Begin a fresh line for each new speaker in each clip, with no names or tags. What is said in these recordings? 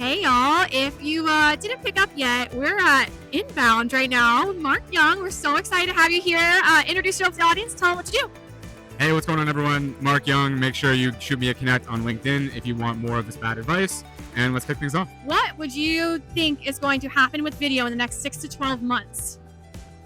Hey y'all, if you didn't pick up yet, we're at Inbound right now. Mark Young, we're so excited to have you here. Introduce yourself to the audience, tell them what you do.
Hey, what's going on, everyone? Mark Young. Make sure you shoot me a connect on LinkedIn if you want more of this bad advice. And let's kick things off.
What would you think is going to happen with video in the next 6 to 12 months?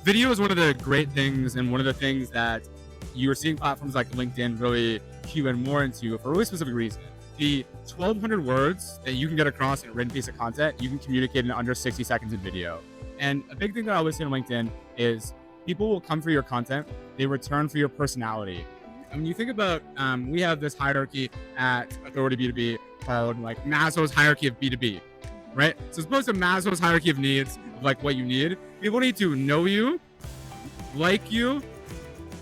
Video is one of the great things, and one of the things that you are seeing platforms like LinkedIn really cue in more into for a really specific reason. The 1,200 words that you can get across in a written piece of content, you can communicate in under 60 seconds in video. And a big thing that I always see on LinkedIn is people will come for your content, they return for your personality. And when you think about, we have this hierarchy at Authority B2B called like Maslow's hierarchy of B2B, right? So as opposed to Maslow's hierarchy of needs, of like what you need, people need to know you, like you,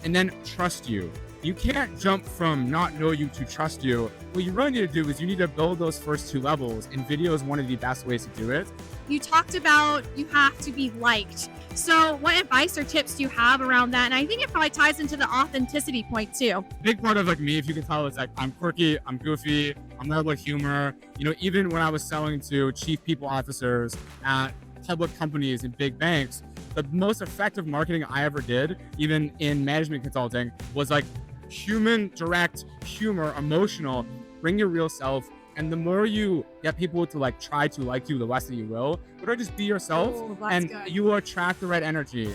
and then trust you. You can't jump from not know you to trust you. What you really need to do is you need to build those first two levels, and video is one of the best ways to do it.
You talked about you have to be liked. So what advice or tips do you have around that? And I think it probably ties into the authenticity point too.
Big part of like me, if you can tell, is like I'm quirky, I'm goofy, I'm level with humor. You know, even when I was selling to chief people officers at public companies and big banks, the most effective marketing I ever did, even in management consulting, was like human, direct, humor, emotional, bring your real self. And the more you get people to like try to like you, the less that you will. But just be yourself.
Ooh,
and
good.
You will attract the right energy.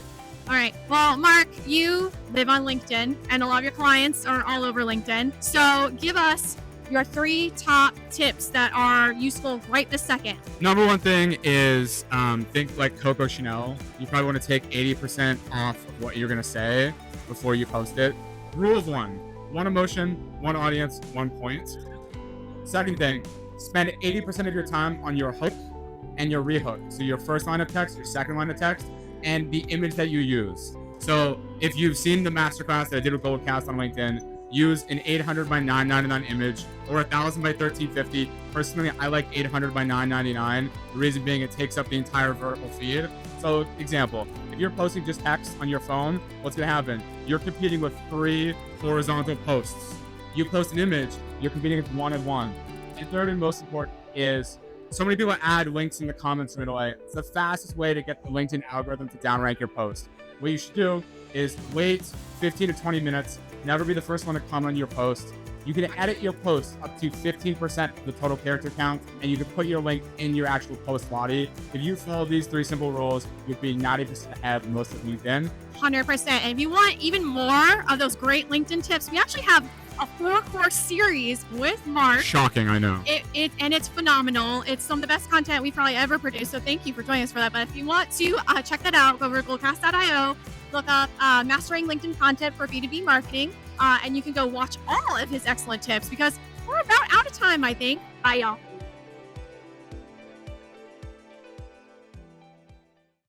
All right. Well, Mark, you live on LinkedIn and a lot of your clients are all over LinkedIn. So give us your 3 top tips that are useful right this second.
Number one thing is think like Coco Chanel. You probably want to take 80% off of what you're going to say before you post it. Rule of one emotion, one audience, one point. Second thing, spend 80% of your time on your hook and your rehook. So your first line of text, your second line of text, and the image that you use. So if you've seen the masterclass that I did with Goldcast on LinkedIn, use an 800 by 999 image or 1,000 by 1350. Personally, I like 800 by 999. The reason being it takes up the entire vertical feed. So example, if you're posting just text on your phone, what's gonna happen? You're competing with 3 horizontal posts. You post an image, you're competing with 1 and 1. And third and most important is so many people add links in the comments right away. It's the fastest way to get the LinkedIn algorithm to downrank your post. What you should do is wait 15 to 20 minutes, never be the first one to comment on your post. You can edit your post up to 15% of the total character count, and you can put your link in your actual post body. If you follow these 3 simple rules, you'd be 90% ahead of most of LinkedIn.
100%. And if you want even more of those great LinkedIn tips, we actually have a 4-course series with Mark.
Shocking, I know.
And it's phenomenal. It's some of the best content we've probably ever produced. So thank you for joining us for that. But if you want to check that out, go over to goldcast.io, look up Mastering LinkedIn Content for B2B Marketing, and you can go watch all of his excellent tips because we're about out of time, I think. Bye, y'all.